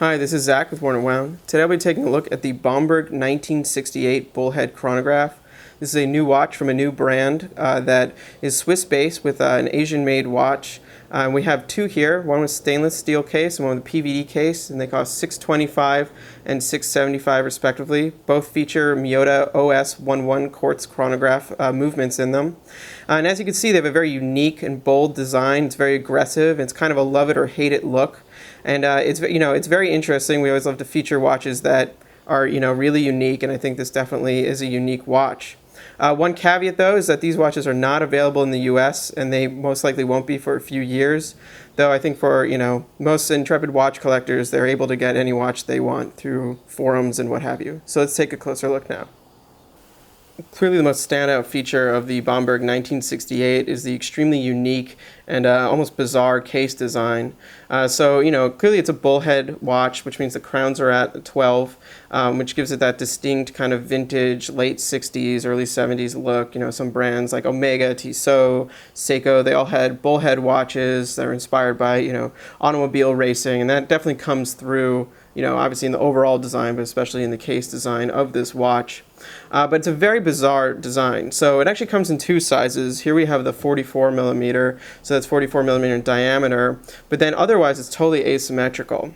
Hi, this is Zach with Worn and Wound. Today I'll be taking a look at the Bomberg 1968 bullhead chronograph. This is a new watch from a new brand that is Swiss-based with an Asian-made watch. We have two here, one with stainless steel case and one with a PVD case, and they cost $625 and $675 respectively. Both feature Miyota OS11 quartz chronograph movements in them. And as you can see, they have a very unique and bold design. It's very aggressive. It's kind of a love it or hate it look. And it's very interesting. We always love to feature watches that are really unique, and I think this definitely is a unique watch. One caveat though is that these watches are not available in the US, and they most likely won't be for a few years. Though I think for most intrepid watch collectors, they're able to get any watch they want through forums and what have you. So let's take a closer look now. Clearly the most standout feature of the Bomberg 1968 is the extremely unique and almost bizarre case design. Clearly it's a bullhead watch, which means the crowns are at 12, which gives it that distinct kind of vintage late 60s, early 70s look. Some brands like Omega, Tissot, Seiko, they all had bullhead watches that are inspired by, automobile racing, and that definitely comes through, obviously in the overall design, but especially in the case design of this watch. But it's a very bizarre design. So it actually comes in two sizes. Here we have the 44 millimeter, so that's 44 millimeter in diameter, but then otherwise it's totally asymmetrical.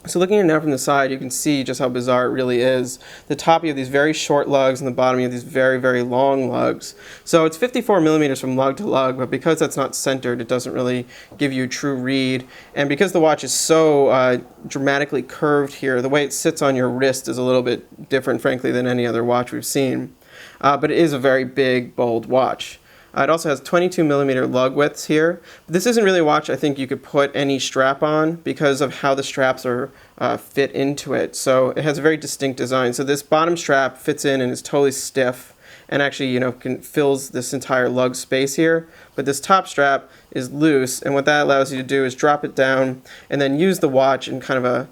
So looking at it now from the side, you can see just how bizarre it really is. The top, you have these very short lugs, and the bottom, you have these very, very long lugs. So it's 54 millimeters from lug to lug, but because that's not centered, it doesn't really give you a true read. And because the watch is so dramatically curved here, the way it sits on your wrist is a little bit different, frankly, than any other watch we've seen. But it is a very big, bold watch. It also has 22 millimeter lug widths here. But this isn't really a watch I think you could put any strap on because of how the straps are fit into it. So it has a very distinct design. So this bottom strap fits in and is totally stiff and actually fills this entire lug space here. But this top strap is loose, and what that allows you to do is drop it down and then use the watch in kind of a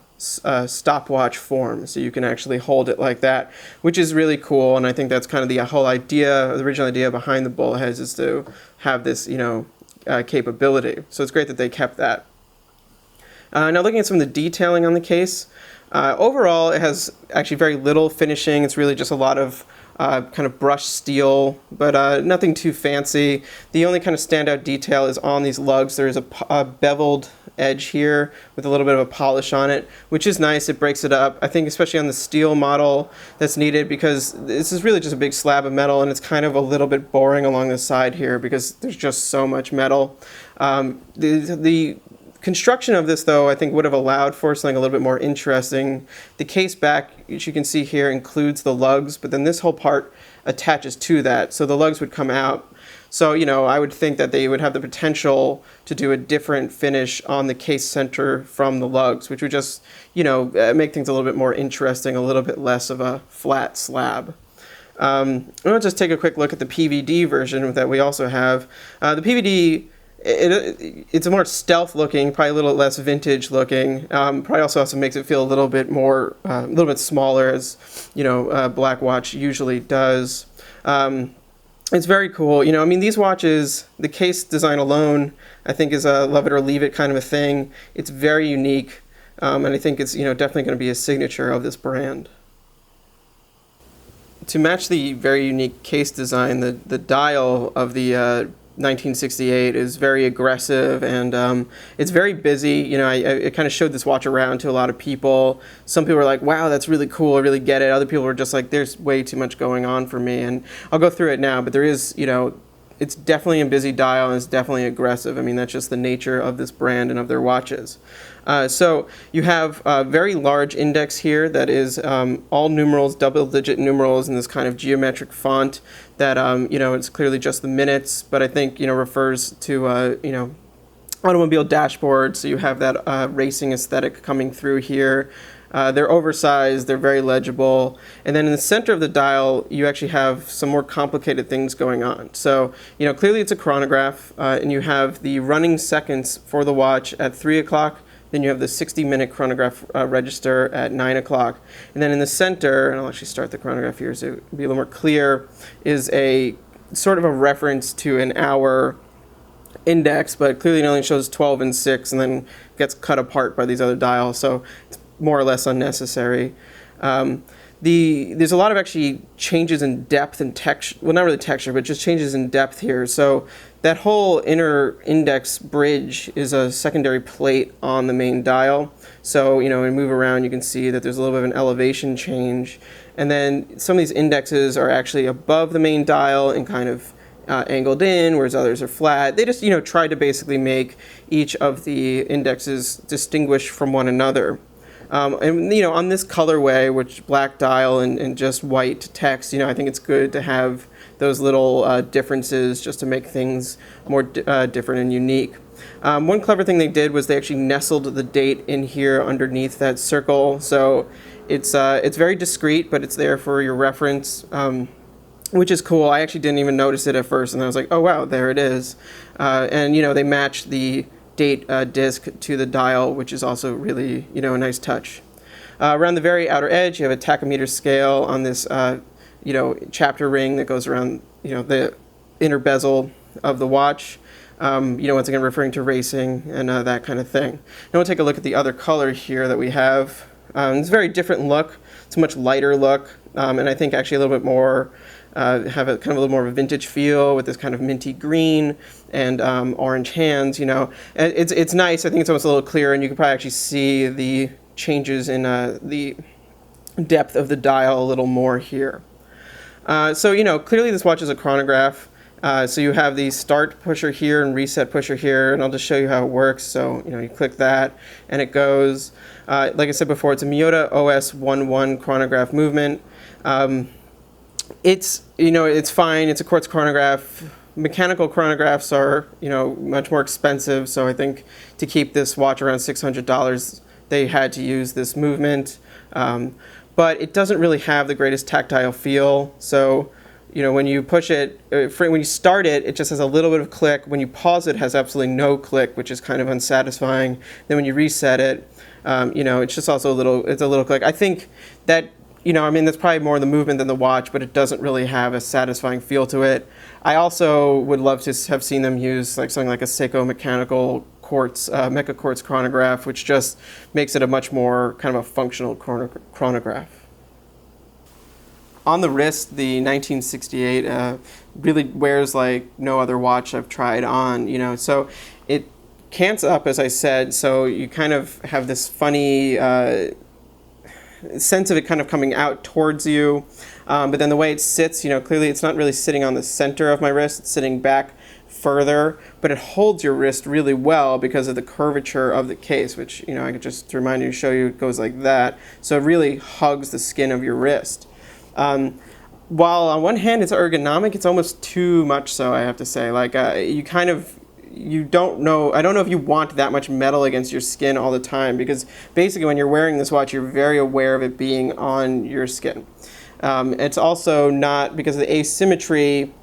stopwatch form, so you can actually hold it like that, which is really cool. And I think that's kind of the whole idea, the original idea behind the bullheads, is to have this capability. So it's great that they kept that. Now looking at some of the detailing on the case, overall it has actually very little finishing. It's really just a lot of kind of brushed steel, but nothing too fancy. The only kind of standout detail is on these lugs. There's a beveled edge here with a little bit of a polish on it, which is nice. It breaks it up. I think especially on the steel model that's needed, because this is really just a big slab of metal, and it's kind of a little bit boring along the side here because there's just so much metal. The construction of this, though, I think would have allowed for something a little bit more interesting. The case back, as you can see here, includes the lugs, but then this whole part attaches to that, so the lugs would come out. So, I would think that they would have the potential to do a different finish on the case center from the lugs, which would just, make things a little bit more interesting, a little bit less of a flat slab. I'll just take a quick look at the PVD version that we also have. The PVD, it's a more stealth looking, probably a little less vintage looking. Probably also makes it feel a little bit more, a little bit smaller, as a black watch usually does. It's very cool. These watches, the case design alone, I think is a love it or leave it kind of a thing. It's very unique, and I think it's definitely going to be a signature of this brand. To match the very unique case design, the dial of the 1968 is very aggressive, and it's very busy. I kind of showed this watch around to a lot of people. Some people were like, wow, that's really cool, I really get it. Other people were just like, there's way too much going on for me. And I'll go through it now, but there is, it's definitely a busy dial, and it's definitely aggressive. That's just the nature of this brand and of their watches. So you have a very large index here that is all numerals, double-digit numerals in this kind of geometric font that, it's clearly just the minutes, but I think, refers to, automobile dashboards. So you have that racing aesthetic coming through here. They're oversized, they're very legible, and then in the center of the dial you actually have some more complicated things going on. So clearly it's a chronograph, and you have the running seconds for the watch at 3 o'clock, then you have the 60-minute chronograph register at 9 o'clock, and then in the center, and I'll actually start the chronograph here so it'll be a little more clear, is a sort of a reference to an hour index, but clearly it only shows 12 and 6 and then gets cut apart by these other dials. So it's more or less unnecessary. There's a lot of actually changes in depth and texture. Well, not really texture, but just changes in depth here. So that whole inner index bridge is a secondary plate on the main dial. So, when you move around, you can see that there's a little bit of an elevation change. And then some of these indexes are actually above the main dial and kind of angled in, whereas others are flat. They just, tried to basically make each of the indexes distinguish from one another. And on this colorway, which black dial and just white text, I think it's good to have those little differences just to make things more different and unique. One clever thing they did was they actually nestled the date in here underneath that circle. So it's very discreet, but it's there for your reference, which is cool. I actually didn't even notice it at first, and I was like, oh wow, there it is. And they matched the date disc to the dial, which is also really, a nice touch. Around the very outer edge, you have a tachometer scale on this, chapter ring that goes around, the inner bezel of the watch. Once again, referring to racing and that kind of thing. Now we'll take a look at the other color here that we have. It's a very different look. It's a much lighter look, and I think actually a little bit more have a kind of a little more of a vintage feel with this kind of minty green and orange hands. It's nice. I think it's almost a little clearer, and you can probably actually see the changes in the depth of the dial a little more here. So clearly this watch is a chronograph. So you have the start pusher here and reset pusher here, and I'll just show you how it works. So you click that, and it goes. Like I said before, it's a Miyota OS 11 chronograph movement. It's fine. It's a quartz chronograph. Mechanical chronographs are much more expensive. So I think to keep this watch around $600, they had to use this movement. But it doesn't really have the greatest tactile feel. So when you push it, when you start it, it just has a little bit of click. When you pause it, it has absolutely no click, which is kind of unsatisfying. Then when you reset it, it's just also a little click. I think that, that's probably more the movement than the watch, but it doesn't really have a satisfying feel to it. I also would love to have seen them use something like a Seiko mechanical quartz, mecha quartz chronograph, which just makes it a much more kind of a functional chronograph. On the wrist, the 1968 really wears like no other watch I've tried on, so it cants up, as I said, so you kind of have this funny sense of it kind of coming out towards you, but then the way it sits, clearly it's not really sitting on the center of my wrist, it's sitting back further, but it holds your wrist really well because of the curvature of the case, which, I could just remind you to show you, it goes like that, so it really hugs the skin of your wrist. While on one hand it's ergonomic, it's almost too much so, I have to say. Like, you don't know, I don't know if you want that much metal against your skin all the time, because basically when you're wearing this watch, you're very aware of it being on your skin. It's also not, because of the asymmetry,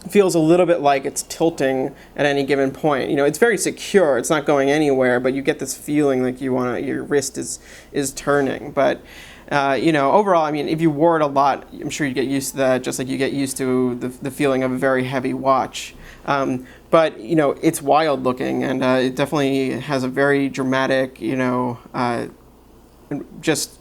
feels a little bit like it's tilting at any given point. It's very secure, it's not going anywhere, but you get this feeling like your wrist is turning. But overall, if you wore it a lot, I'm sure you get used to that, just like you get used to the feeling of a very heavy watch. But it's wild looking, and it definitely has a very dramatic, just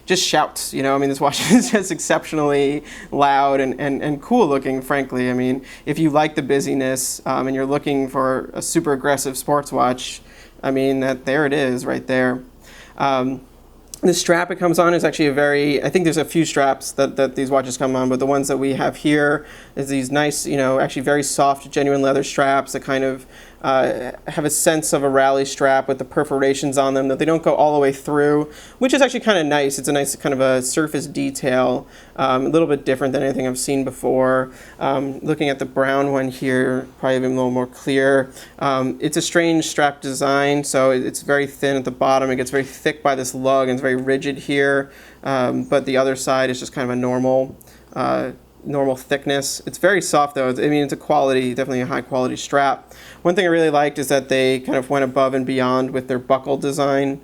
shouts. This watch is just exceptionally loud and cool looking, frankly. If you like the busyness and you're looking for a super aggressive sports watch, there it is right there. The strap it comes on is actually I think there's a few straps that these watches come on, but the ones that we have here is these nice, actually very soft, genuine leather straps that kind of have a sense of a rally strap with the perforations on them, that they don't go all the way through, which is actually kind of nice. It's a nice kind of a surface detail, a little bit different than anything I've seen before. Looking at the brown one here, probably even a little more clear. It's a strange strap design, so it's very thin at the bottom. It gets very thick by this lug, and it's very rigid here, but the other side is just kind of a normal thickness. It's very soft though. It's a quality, definitely a high quality strap. One thing I really liked is that they kind of went above and beyond with their buckle design.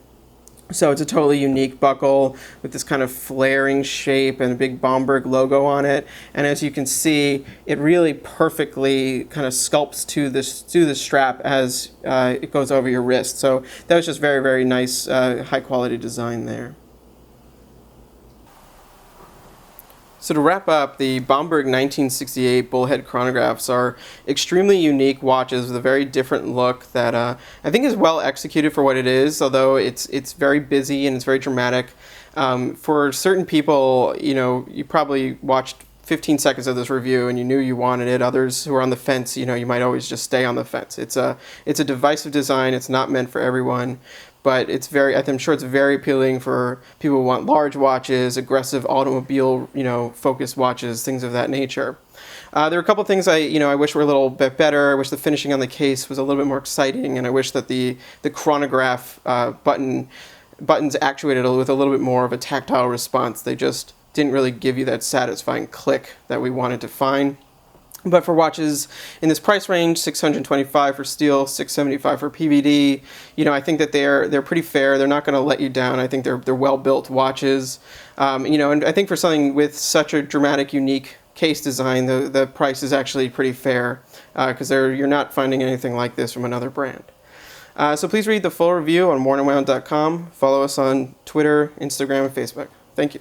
So it's a totally unique buckle with this kind of flaring shape and a big Bomberg logo on it. And as you can see, it really perfectly kind of sculpts to the strap as it goes over your wrist. So that was just very, very nice, high quality design there. So to wrap up, the Bomberg 1968 bullhead chronographs are extremely unique watches with a very different look that I think is well executed for what it is, although it's very busy and it's very dramatic. For certain people, you probably watched 15 seconds of this review and you knew you wanted it. Others who are on the fence, you might always just stay on the fence. It's a divisive design. It's not meant for everyone. But I'm sure it's very appealing for people who want large watches, aggressive automobile, focused watches, things of that nature. There are a couple things I wish were a little bit better. I wish the finishing on the case was a little bit more exciting, and I wish that the chronograph buttons actuated with a little bit more of a tactile response. They just didn't really give you that satisfying click that we wanted to find. But for watches in this price range, $625 for steel, $675 for PVD, I think that they're pretty fair. They're not going to let you down. I think they're well-built watches. And I think for something with such a dramatic, unique case design, the price is actually pretty fair because you're not finding anything like this from another brand. So please read the full review on wornandwound.com. Follow us on Twitter, Instagram, and Facebook. Thank you.